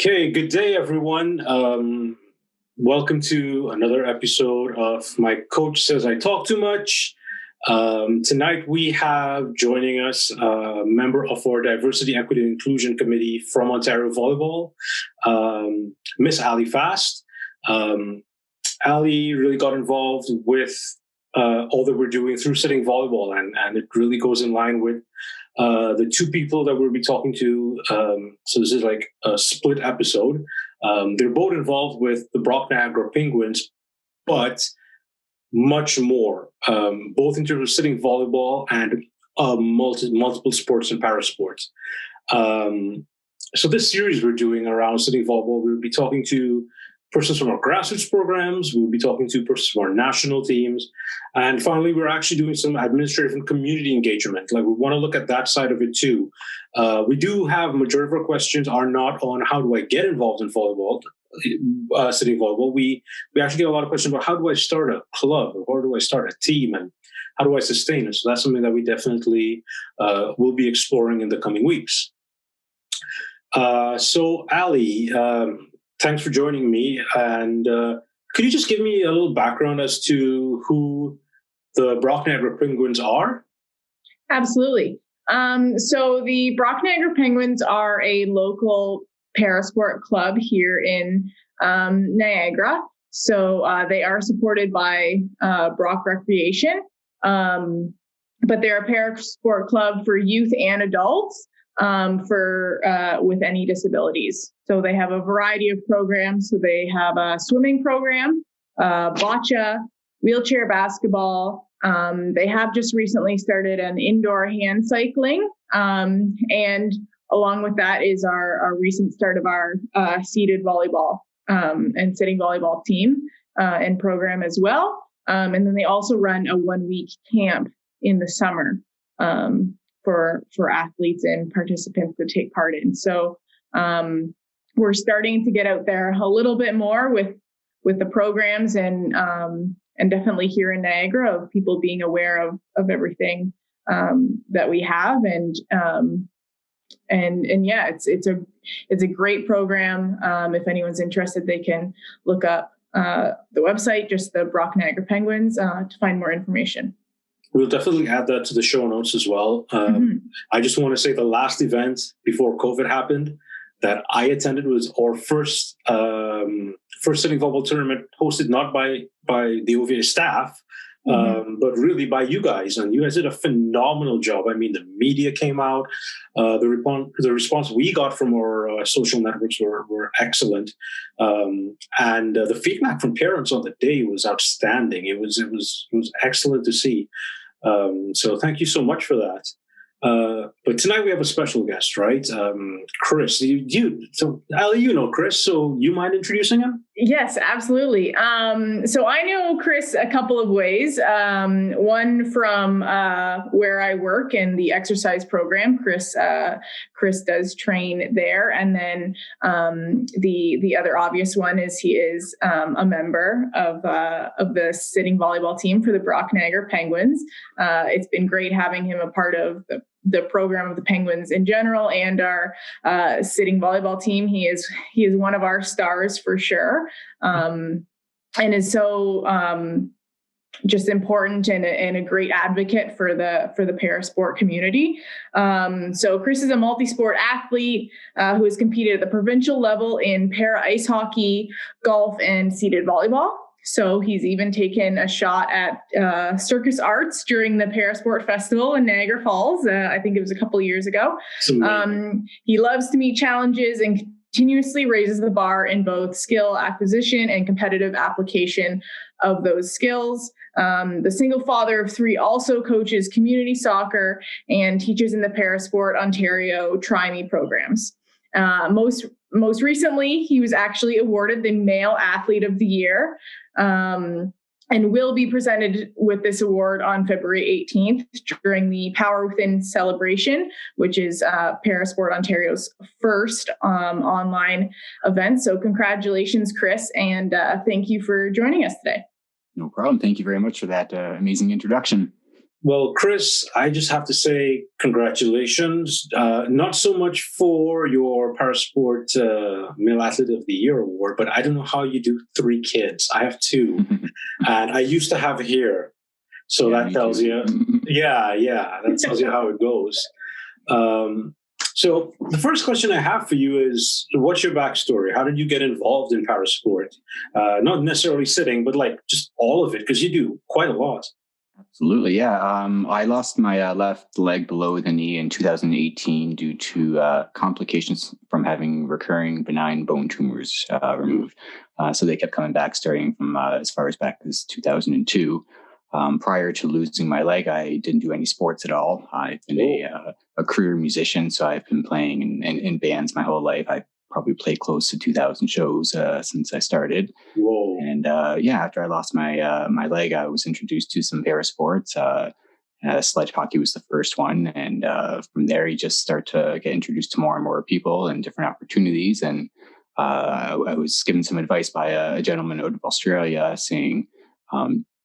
Okay, good day, everyone. Welcome to another episode of My Coach Says I Talk Too Much. Tonight we have joining us a member of our Diversity, Equity, and Inclusion Committee from Ontario Volleyball, Miss Ali Fast. Ali really got involved with all that we're doing through Seated Volleyball, and it really goes in line with the two people that we'll be talking to. So this is like a split episode. They're both involved with the Niagara Penguins, but much more, both in terms of Seated Volleyball and multiple sports and parasports. So this series we're doing around Seated Volleyball, we'll be talking to persons from our grassroots programs, we'll be talking to persons from our national teams, and finally, we're actually doing some administrative and community engagement. Like, we want to look at that side of it too. We do have majority of our questions are not on how do I get involved in volleyball, Seated Volleyball. We actually get a lot of questions about how do I start a club, or how do I start a team, and how do I sustain it. So that's something that we definitely will be exploring in the coming weeks. So Ali, thanks for joining me. And could you just give me a little background as to who the Niagara Penguins are? Absolutely. So the Niagara Penguins are a local parasport club here in Niagara. So they are supported by Brock Recreation, but they're a parasport club for youth and adults with any disabilities. So they have a variety of programs. So they have a swimming program, bocce, wheelchair basketball. They have just recently started an indoor hand cycling. And along with that is our recent start of our seated volleyball and sitting volleyball team and program as well. And then they also run a 1-week camp in the summer for athletes and participants to take part in. So we're starting to get out there a little bit more with the programs and definitely here in Niagara of people being aware of everything that we have and yeah, it's a great program. If anyone's interested, they can look up the website, just the Niagara Penguins, to find more information. We'll definitely add that to the show notes as well. I just want to say the last event before COVID happened that I attended was our first Seated Volleyball tournament, hosted not by the OVA staff, but really by you guys. And you guys did a phenomenal job. I mean, the media came out. The response we got from our social networks were excellent. And the feedback from parents on the day was outstanding. It was excellent to see. So thank you so much for that. But tonight we have a special guest, right? Chris. So Ali, you know Chris. So you mind introducing him? Yes, absolutely. So I know Chris a couple of ways. One from where I work in the exercise program. Chris does train there, and then the other obvious one is he is a member of the sitting volleyball team for the Niagara Penguins. It's been great having him a part of the program of the Penguins in general and our sitting volleyball team. He is one of our stars for sure. And is so just important and a great advocate for the parasport community. So Chris is a multi-sport athlete who has competed at the provincial level in para ice hockey, golf, and seated volleyball. So he's even taken a shot at Circus Arts during the Parasport Festival in Niagara Falls. I think it was a couple of years ago. He loves to meet challenges and continuously raises the bar in both skill acquisition and competitive application of those skills. The single father of 3 also coaches community soccer and teaches in the Parasport Ontario Try Me programs. Most recently, he was actually awarded the Male Athlete of the Year, and will be presented with this award on February 18th during the Power Within celebration, which is Parasport Ontario's first online event. So congratulations, Chris, and thank you for joining us today. No problem. Thank you very much for that amazing introduction. Well, Chris, I just have to say congratulations. Not so much for your Parasport Male Athlete of the Year award, but I don't know how you do 3 kids. I have 2, and I used to have hair. So that tells you, that tells you how it goes. So the first question I have for you is, what's your backstory? How did you get involved in parasport? Not necessarily sitting, but like just all of it, because you do quite a lot. Absolutely, yeah. I lost my left leg below the knee in 2018 due to complications from having recurring benign bone tumors removed. So they kept coming back starting from as far as back as 2002. Prior to losing my leg, I didn't do any sports at all. I've been a career musician, so I've been playing in bands my whole life. I probably played close to 2,000 shows since I started. Whoa. And after I lost my leg, I was introduced to some parasports. Sledge hockey was the first one. And from there, you just start to get introduced to more and more people and different opportunities. And I was given some advice by a gentleman out of Australia saying,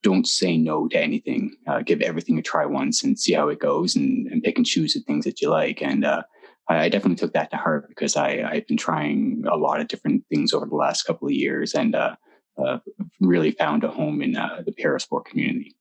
don't say no to anything. Give everything a try once and see how it goes, and pick and choose the things that you like. And I definitely took that to heart because I've been trying a lot of different things over the last couple of years, and really found a home in the parasport community.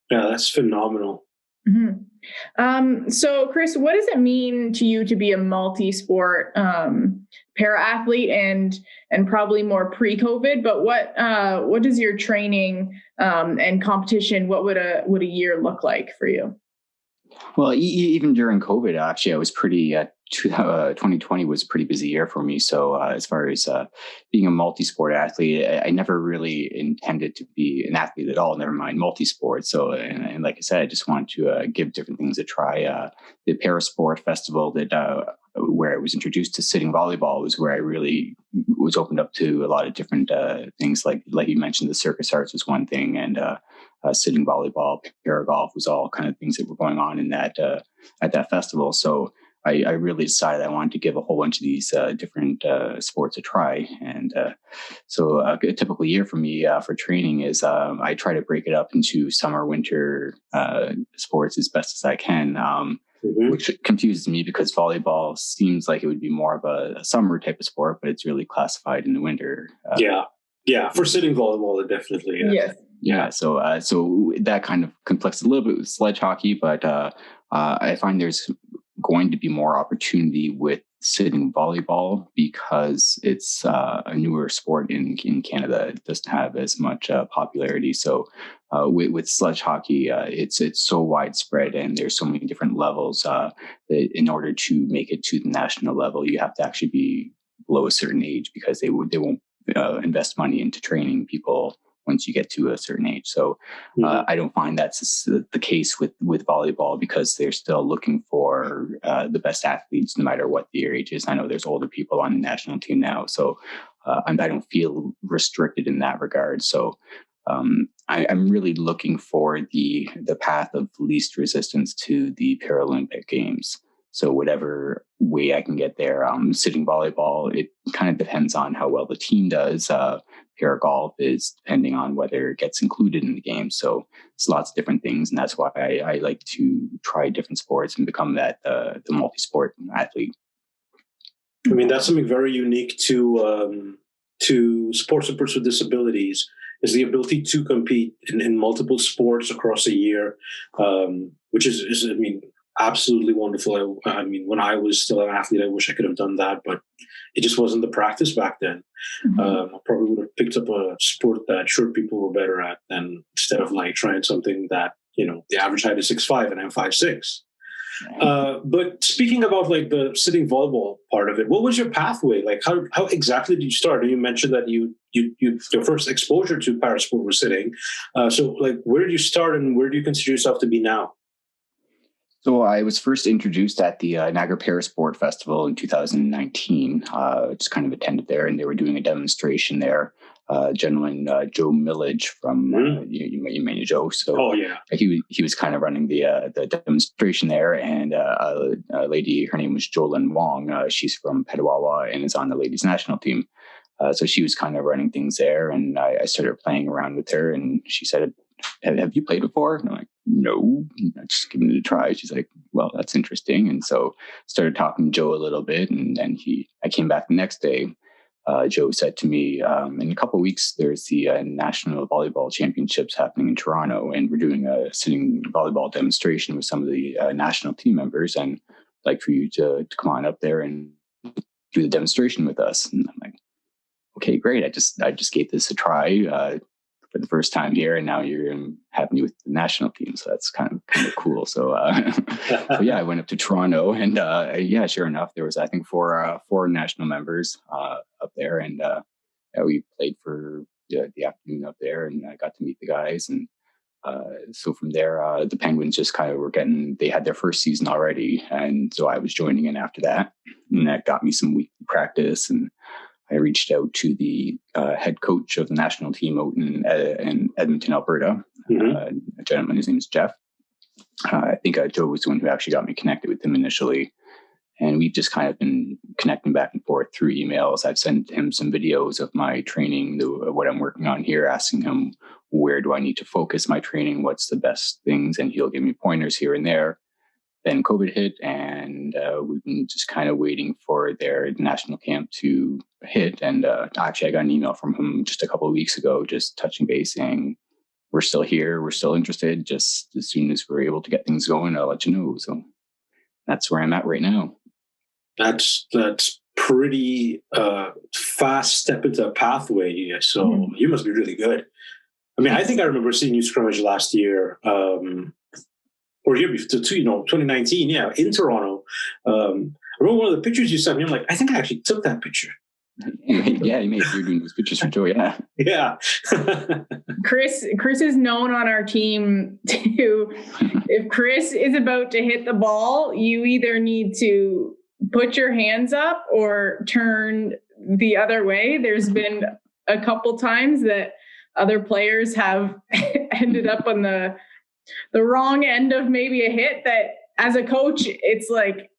Yeah, that's phenomenal. Mm-hmm. So, Chris, what does it mean to you to be a multi-sport para athlete, and probably more pre-COVID? But what does your training and competition? What would a year look like for you? Well, even during COVID, actually, I was pretty. 2020 was a pretty busy year for me. So as far as being a multi-sport athlete, I never really intended to be an athlete at all, never mind multi-sport. So, and like I said, I just wanted to give different things a try. The Parasport Festival where I was introduced to sitting volleyball was where I really was opened up to a lot of different things. Like you mentioned, the circus arts was one thing, and sitting volleyball, para golf was all kind of things that were going on in that at that festival. So I really decided I wanted to give a whole bunch of these different sports a try. And so a typical year for me for training is I try to break it up into summer, winter sports as best as I can, which confuses me because volleyball seems like it would be more of a summer type of sport, but it's really classified in the winter. Yeah. For sitting volleyball, it definitely is. Yes. Yeah, so that kind of conflicts a little bit with sledge hockey, but I find there's going to be more opportunity with sitting volleyball because it's a newer sport in Canada. It doesn't have as much popularity. So with sledge hockey, it's so widespread and there's so many different levels that in order to make it to the national level, you have to actually be below a certain age because they won't invest money into training people once you get to a certain age. So I don't find that's the case with volleyball because they're still looking for the best athletes no matter what their age is. I know there's older people on the national team now, so I don't feel restricted in that regard. So I'm really looking for the path of least resistance to the Paralympic Games. So whatever way I can get there, sitting volleyball, it kind of depends on how well the team does. Para golf is depending on whether it gets included in the game. So it's lots of different things. And that's why I like to try different sports and become the multi-sport athlete. I mean, that's something very unique to sports supporters with disabilities is the ability to compete in multiple sports across a year, which is I mean, absolutely wonderful. I mean, when I was still an athlete, I wish I could have done that, but it just wasn't the practice back then. I probably would have picked up a sport that short people were better at than instead of like trying something that, the average height is 6'5" and I'm 5'6". But speaking about like the sitting volleyball part of it, what was your pathway? Like how exactly did you start? And you mentioned that your first exposure to parasport was sitting. So like where did you start and where do you consider yourself to be now? So I was first introduced at the Niagara Parasport Festival in 2019. Just kind of attended there, and they were doing a demonstration there. Gentleman Joe Millage from you may know Joe. So he was kind of running the demonstration there, and a lady, her name was Jolyn Wong. She's from Petawawa and is on the ladies national team. So she was kind of running things there, and I started playing around with her, and she said, "Have you played before?" And I'm like, no, just giving it a try. She's like, well, that's interesting. And so started talking to Joe a little bit. And then I came back the next day. Joe said to me, in a couple of weeks, there's the National Volleyball Championships happening in Toronto, and we're doing a sitting volleyball demonstration with some of the national team members. And I'd like for you to come on up there and do the demonstration with us. And I'm like, okay, great. I just gave this a try for the first time here, and now you're having me with the national team. So that's kind of cool. So, so yeah, I went up to Toronto, and yeah, sure enough, there was, I think, four national members up there, and yeah, we played for the afternoon up there, and I got to meet the guys. And so from there, the Penguins just kind of they had their first season already, and so I was joining in after that, and that got me some weekly practice. And I reached out to the head coach of the national team out in Edmonton, Alberta, a gentleman. His name is Jeff. I think Joe was the one who actually got me connected with him initially. And we've just kind of been connecting back and forth through emails. I've sent him some videos of my training, what I'm working on here, asking him where do I need to focus my training, what's the best things, and he'll give me pointers here and there. Then COVID hit, and we've been just kind of waiting for their national camp to hit. And actually, I got an email from him just a couple of weeks ago, just touching base, saying, we're still here, we're still interested. Just as soon as we're able to get things going, I'll let you know. So that's where I'm at right now. That's pretty fast step into a pathway. So you must be really good. I mean, I think I remember seeing you scrimmage last year. Or year before, 2019, yeah, in Toronto. I remember one of the pictures you sent me. I'm like, I think I actually took that picture. Yeah, you made you doing those pictures for Joe. Yeah, yeah. Chris is known on our team to, if Chris is about to hit the ball, you either need to put your hands up or turn the other way. There's been a couple times that other players have ended up on the wrong end of maybe a hit, that as a coach, it's like,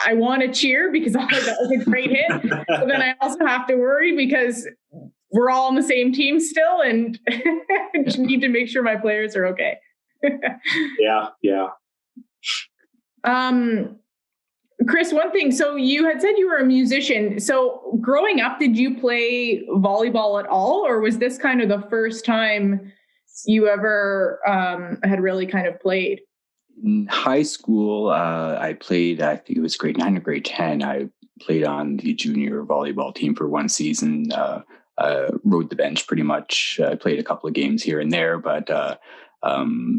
I want to cheer because that was a great hit. But then I also have to worry because we're all on the same team still, and just need to make sure my players are okay. Yeah. Chris, one thing. So you had said you were a musician. So growing up, did you play volleyball at all, or was this kind of the first time you ever had really kind of played? In high school, I played, I think it was grade 9 or grade 10. I played on the junior volleyball team for one season, rode the bench pretty much. I played a couple of games here and there, but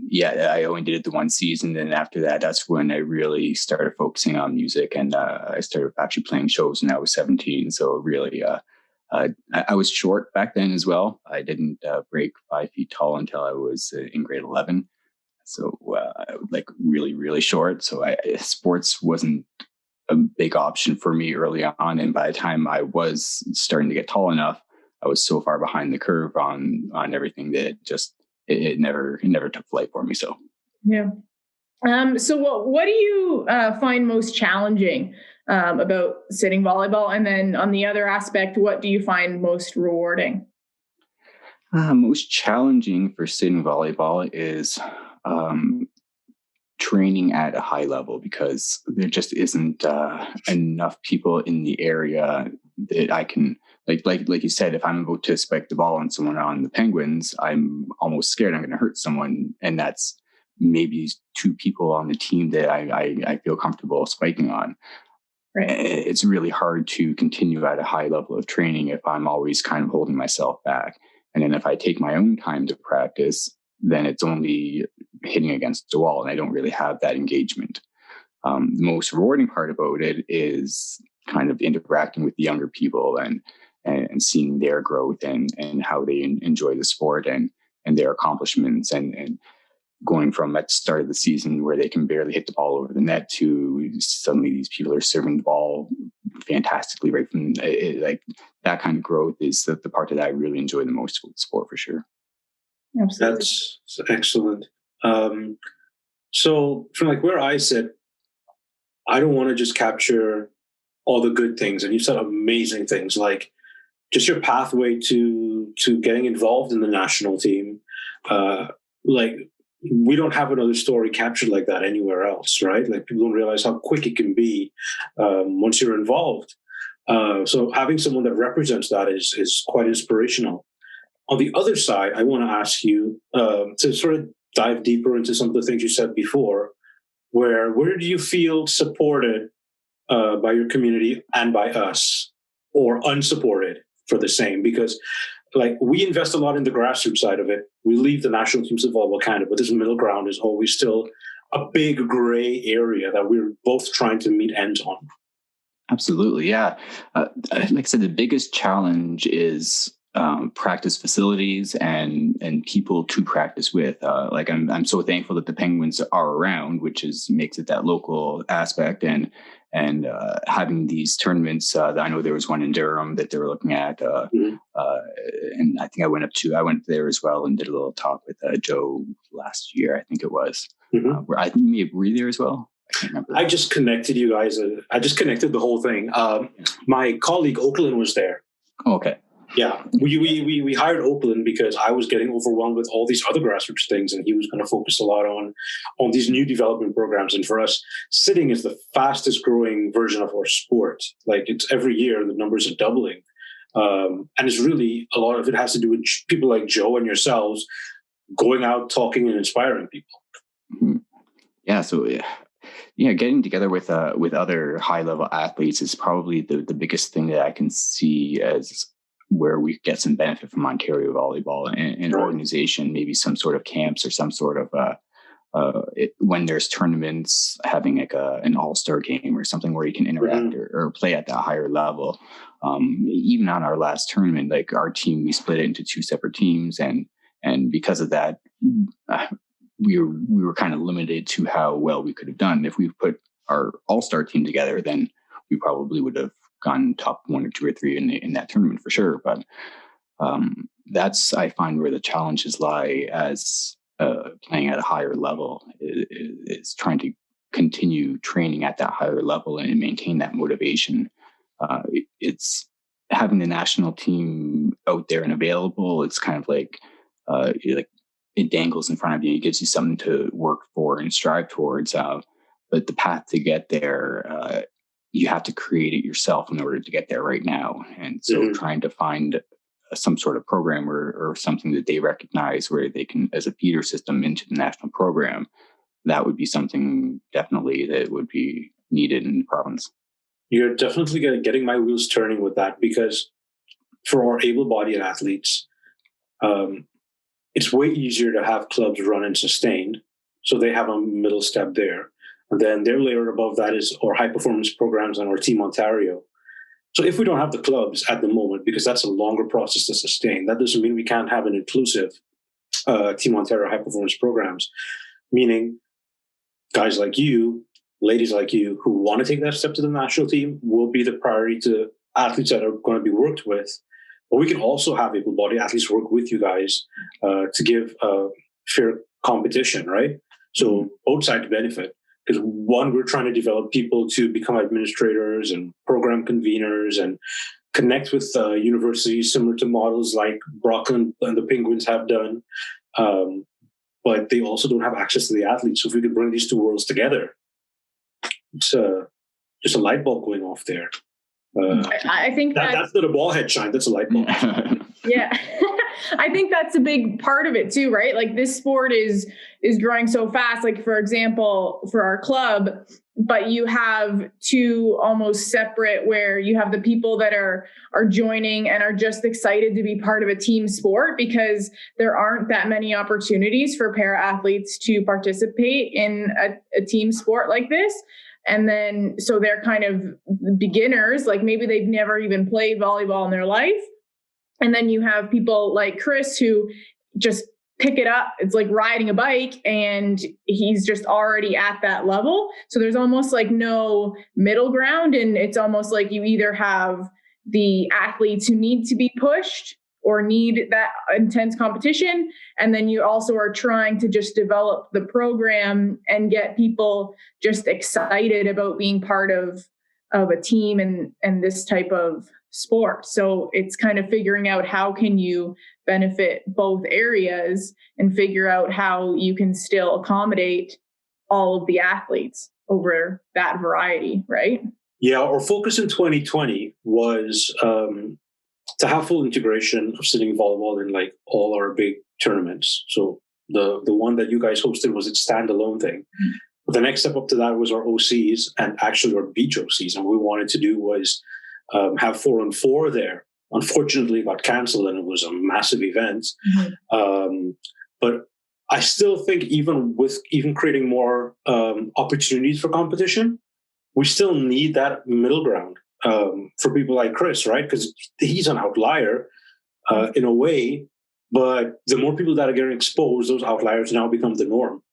yeah, I only did it the one season. And after that, that's when I really started focusing on music, and I started actually playing shows when I was 17. So really, I was short back then as well. I didn't break 5 feet tall until I was in grade 11. So like really, really short. So sports wasn't a big option for me early on. And by the time I was starting to get tall enough, I was so far behind the curve on everything that just it never took flight for me. So yeah. So what do you find most challenging about sitting volleyball? And then on the other aspect, what do you find most rewarding? Most challenging for sitting volleyball is training at a high level, because there just isn't enough people in the area that I can, like you said, if I'm about to spike the ball on someone on the Penguins, I'm almost scared I'm going to hurt someone, and that's maybe 2 people on the team that I feel comfortable spiking on. Right. It's really hard to continue at a high level of training if I'm always kind of holding myself back. And then if I take my own time to practice, then it's only hitting against the wall, and I don't really have that engagement. The most rewarding part about it is kind of interacting with the younger people and seeing their growth and how they enjoy the sport and their accomplishments, and going from at the start of the season where they can barely hit the ball over the net to suddenly these people are serving the ball fantastically right from like that kind of growth is the part that I really enjoy the most with the sport, for sure. Absolutely. That's excellent. So from like where I sit, I don't want to just capture all the good things, and you've said amazing things, like just your pathway to getting involved in the national team. Like we don't have another story captured like that anywhere else, right? Like people don't realize how quick it can be once you're involved. So having someone that represents that is quite inspirational. On the other side, I want to ask you to sort of dive deeper into some of the things you said before. Where do you feel supported by your community and by us, or unsupported for the same? Because like we invest a lot in the grassroots side of it. We leave the national teams of volleyball Canada, but this middle ground is always still a big gray area that we're both trying to meet ends on. Absolutely, yeah. Like I said, the biggest challenge is practice facilities and people to practice with. Like I'm so thankful that the Penguins are around, which makes it that local aspect, and having these tournaments. I know there was one in Durham that they were looking at, and I think I went there as well and did a little talk with Joe last year. I think it was. Where I think maybe were you there as well? I can't remember. I just connected you guys. I just connected the whole thing. My colleague Oakland was there. Oh, okay. Yeah, we hired Oakland because I was getting overwhelmed with all these other grassroots things, and he was going to focus a lot on these new development programs. And for us, sitting is the fastest growing version of our sport. Like it's every year the numbers are doubling, and it's really a lot of it has to do with people like Joe and yourselves going out, talking, and inspiring people. Mm-hmm. Yeah. So yeah, getting together with other high level athletes is probably the biggest thing that I can see as where we get some benefit from Ontario volleyball and organization, maybe some sort of camps or some sort of when there's tournaments, having like an all-star game or something where you can interact or play at that higher level. Even on our last tournament, like our team, we split it into two separate teams, and because of that, we were kind of limited to how well we could have done. If we put our all-star team together, then we probably would have gone top 1 or 2 or 3 in that tournament for sure. But that's, I find, where the challenges lie as playing at a higher level is trying to continue training at that higher level and maintain that motivation. It's having the national team out there and available. It's kind of like it dangles in front of you. It gives you something to work for and strive towards. But the path to get there, you have to create it yourself in order to get there right now. And so trying to find some sort of program or something that they recognize where they can, as a feeder system into the national program, that would be something definitely that would be needed in the province. You're definitely getting my wheels turning with that, because for our able-bodied athletes, it's way easier to have clubs run and sustained. So they have a middle step there. And then their layer above that is our high performance programs and our Team Ontario. So if we don't have the clubs at the moment, because that's a longer process to sustain, that doesn't mean we can't have an inclusive Team Ontario high performance programs, meaning guys like you, ladies like you, who want to take that step to the national team will be the priority to athletes that are going to be worked with. But we can also have able-bodied athletes work with you guys to give fair competition, right? So both sides benefit. Because one, we're trying to develop people to become administrators and program conveners and connect with universities similar to models like Brockland and the Penguins have done. But they also don't have access to the athletes. So if we could bring these two worlds together, it's just a light bulb going off there. I think that's not a ball head shine. That's a light bulb. Yeah. I think that's a big part of it too, right? Like this sport is growing so fast. Like for example, for our club, but you have two almost separate, where you have the people that are joining and are just excited to be part of a team sport, because there aren't that many opportunities for para athletes to participate in a team sport like this. And then, so they're kind of beginners, like maybe they've never even played volleyball in their life. And then you have people like Chris who just pick it up. It's like riding a bike, and he's just already at that level. So there's almost like no middle ground. And it's almost like you either have the athletes who need to be pushed or need that intense competition. And then you also are trying to just develop the program and get people just excited about being part of a team and this type of sport. So it's kind of figuring out how can you benefit both areas and figure out how you can still accommodate all of the athletes over that variety, right? Yeah, our focus in 2020 was to have full integration of sitting volleyball in like all our big tournaments. So the one that you guys hosted was its standalone thing. But the next step up to that was our OCs and actually our beach OCs. And what we wanted to do was have 4-on-4 there. Unfortunately, it got canceled and it was a massive event. But I still think even creating more opportunities for competition, we still need that middle ground for people like Chris, right? Because he's an outlier in a way, but the more people that are getting exposed, those outliers now become the norm.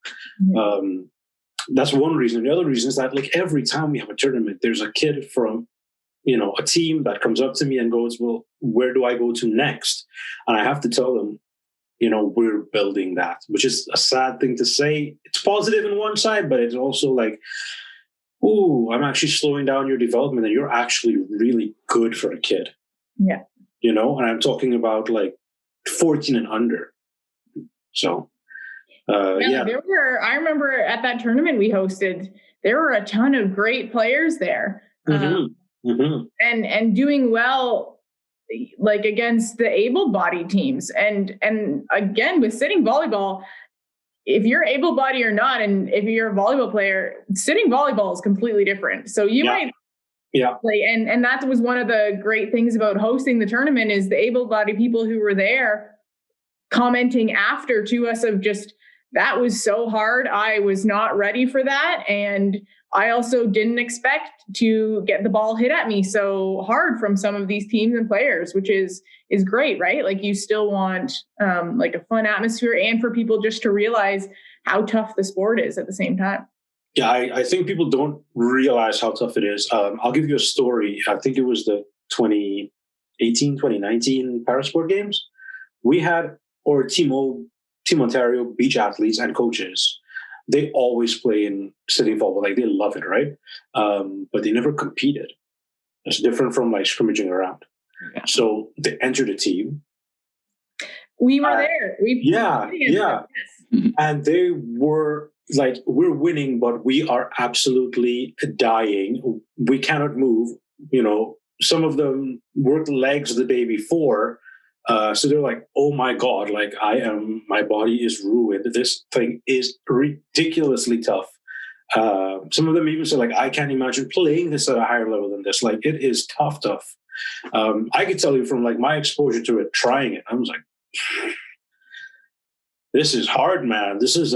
That's one reason. The other reason is that like every time we have a tournament, there's a kid from a team that comes up to me and goes, well, where do I go to next? And I have to tell them, we're building that, which is a sad thing to say. It's positive in one side, but it's also like, ooh, I'm actually slowing down your development and you're actually really good for a kid. Yeah. And I'm talking about like 14 and under. So, I remember at that tournament we hosted, there were a ton of great players there. And doing well, like against the able-bodied teams. And again, with sitting volleyball, if you're able-bodied or not, and if you're a volleyball player, sitting volleyball is completely different. So you might play, and that was one of the great things about hosting the tournament is the able-bodied people who were there commenting after to us of just, that was so hard. I was not ready for that. And I also didn't expect to get the ball hit at me so hard from some of these teams and players, which is great, right? Like you still want like a fun atmosphere and for people just to realize how tough the sport is at the same time. Yeah, I think people don't realize how tough it is. I'll give you a story. I think it was the 2018, 2019 Parasport Games. We had our Team Ontario beach athletes and coaches. They always play in sitting volleyball. Like they love it, right? But they never competed. It's different from like scrimmaging around. Yeah. So they entered a team. We were there. And they were like, we're winning, but we are absolutely dying. We cannot move. Some of them worked legs the day before. So they're like, oh my God, like my body is ruined. This thing is ridiculously tough. Some of them even said like, I can't imagine playing this at a higher level than this. Like it is tough. I could tell you from like my exposure to it, trying it, I was like, this is hard, man. This is,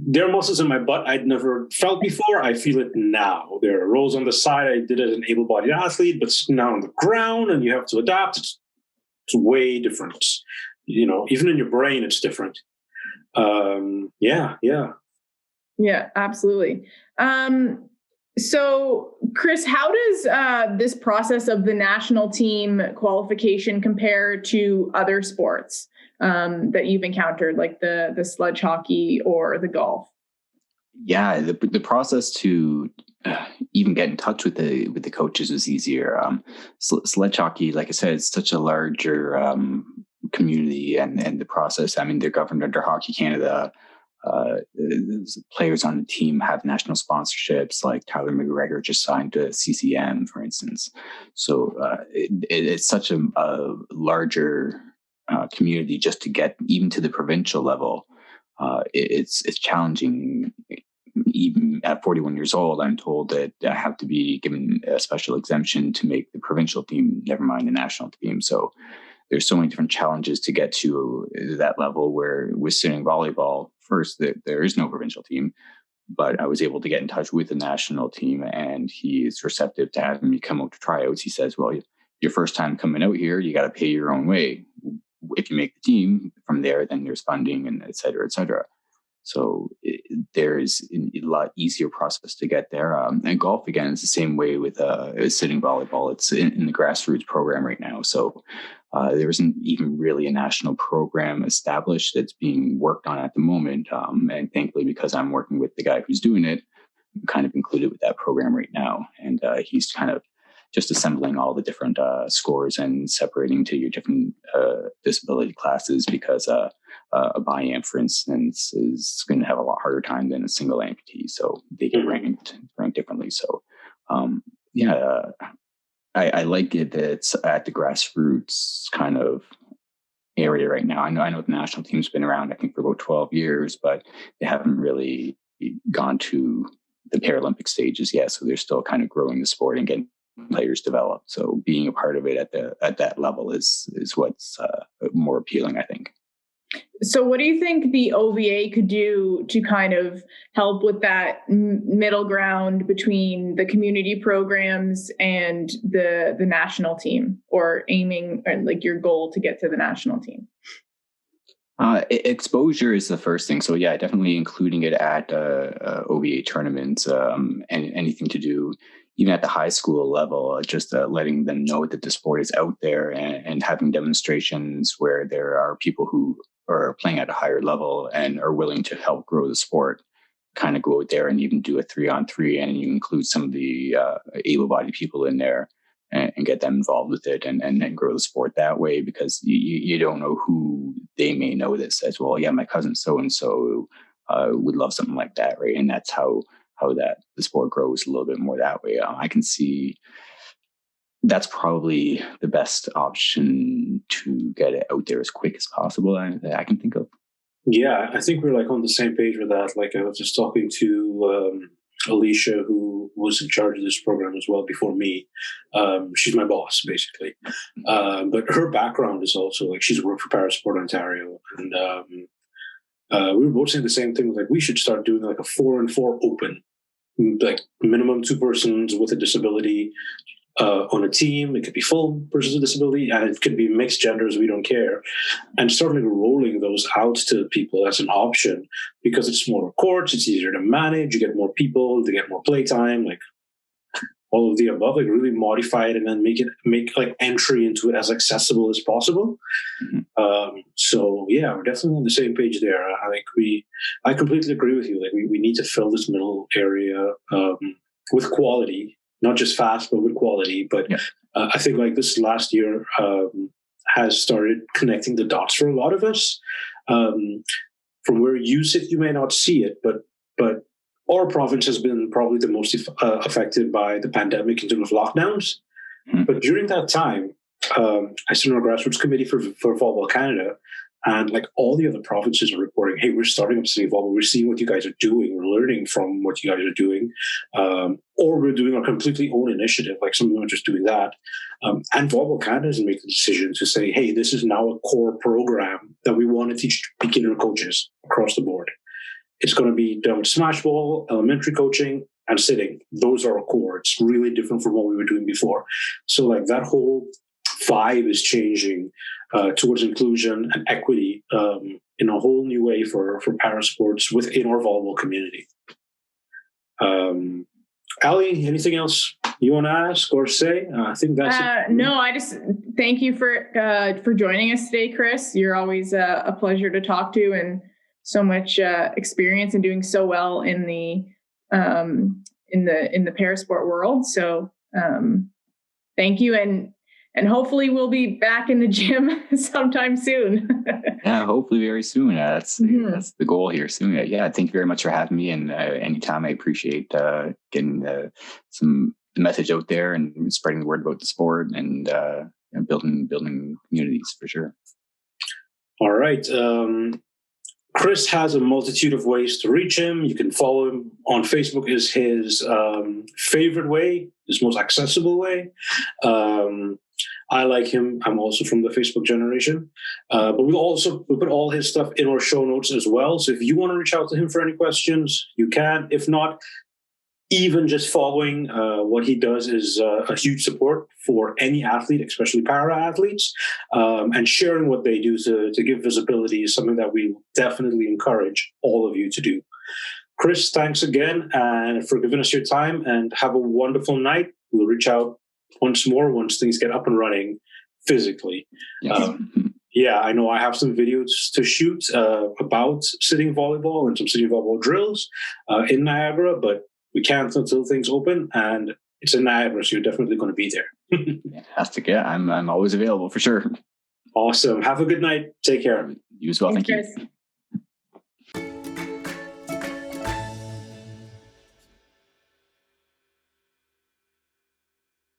there are muscles in my butt I'd never felt before. I feel it now. There are rolls on the side. I did it as an able-bodied athlete, but now on the ground and you have to adapt. It's way different. Even in your brain, it's different. Yeah, absolutely. So, Chris, how does this process of the national team qualification compare to other sports that you've encountered, like the sledge hockey or the golf? Yeah, the process to even get in touch with the coaches was easier. Sledge hockey, like I said, it's such a larger community, and the process. I mean, they're governed under Hockey Canada. Players on the team have national sponsorships, like Tyler McGregor just signed to CCM, for instance. So it's such a larger community just to get even to the provincial level. It's challenging. Even at 41 years old, I'm told that I have to be given a special exemption to make the provincial team, never mind the national team. So there's so many different challenges to get to that level, where with sitting volleyball, first, there is no provincial team, but I was able to get in touch with the national team, and he is receptive to having me come out to tryouts. He says, well, your first time coming out here, you got to pay your own way. If you make the team from there, then there's funding and et cetera, et cetera. So there is a lot easier process to get there. And golf, again, is the same way with sitting volleyball. It's in the grassroots program right now. So there isn't even really a national program established that's being worked on at the moment. And thankfully, because I'm working with the guy who's doing it, I'm kind of included with that program right now. And he's kind of just assembling all the different scores and separating to your different disability classes, because a biamp, for instance, is going to have a lot harder time than a single amputee, so they get ranked differently. So I like it that it's at the grassroots kind of area right now. I know the national team's been around, I think, for about 12 years, but they haven't really gone to the Paralympic stages yet. So they're still kind of growing the sport and getting players developed. So being a part of it at that level is what's more appealing, I think. So what do you think the OVA could do to kind of help with that middle ground between the community programs and the national team, or aiming, or like your goal to get to the national team? Exposure is the first thing. So yeah, definitely including it at OVA tournaments, and anything to do, even at the high school level, just letting them know that the sport is out there, and having demonstrations where there are people who are playing at a higher level and are willing to help grow the sport. Kind of go out there and even do a 3-on-3, and you include some of the able-bodied people in there, and get them involved with it, and grow the sport that way, because you don't know who they may know that says, well, yeah, my cousin so-and-so would love something like that, right? And that's how that the sport grows a little bit more that way. I can see that's probably the best option to get it out there as quick as possible that I can think of. Yeah, I think we're like on the same page with that. Like, I was just talking to Alicia, who was in charge of this program as well before me. She's my boss, basically. But her background is also like, she's worked for Parasport Ontario, and we were both saying the same thing. Like, we should start doing like a 4-on-4 open, like minimum 2 persons with a disability on a team. It could be full persons with disability, and it could be mixed genders. We don't care. And start like rolling those out to people as an option, because it's smaller courts, it's easier to manage, you get more people, they get more playtime, like all of the above. Like, really modify it and then make like entry into it as accessible as possible. So yeah, we're definitely on the same page there. I completely agree with you. Like, we need to fill this middle area with quality. Not just fast, but with quality. But yeah. I think like this last year has started connecting the dots for a lot of us. From where you sit, you may not see it, but our province has been probably the most affected by the pandemic in terms of lockdowns. But during that time, I sit on a grassroots committee for Volleyball Canada, and like all the other provinces are reporting, hey, we're starting up Seated Volleyball. We're seeing what you guys are doing. We're learning from what you guys are doing. Or we're doing our completely own initiative, like some of them are just doing that. And Volleyball Canada has made the decision to say, hey, this is now a core program that we want to teach beginner coaches across the board. It's going to be done with smash ball, elementary coaching, and sitting. Those are our core. It's really different from what we were doing before. So like that whole vibe is changing towards inclusion and equity in a whole new way for parasports within our volleyball community. Ali, anything else you want to ask or say? I think that's it. No, I just thank you for joining us today, Chris. You're always a pleasure to talk to, and so much experience and doing so well in the parasport world. So thank you, and hopefully we'll be back in the gym sometime soon. Yeah, hopefully very soon. That's the goal here soon. Yeah, thank you very much for having me. And anytime, I appreciate getting the message out there and spreading the word about the sport and building communities for sure. All right. Chris has a multitude of ways to reach him. You can follow him on Facebook is his favorite way, his most accessible way. I like him. I'm also from the Facebook generation. But we'll put all his stuff in our show notes as well. So if you want to reach out to him for any questions, you can. If not, even just following what he does is a huge support for any athlete, especially para athletes, and sharing what they do to give visibility is something that we definitely encourage all of you to do. Chris, thanks again and for giving us your time, and have a wonderful night. We'll reach out once more once things get up and running physically. Yes. Yeah, I know I have some videos to shoot about sitting volleyball and some sitting volleyball drills in Niagara, but we can't until things open. And It's in Niagara, so you're definitely going to be there. Fantastic. Yeah, I'm always available for sure. Awesome. Have a good night. Take care. You as well. Thanks, Thank you. Chris.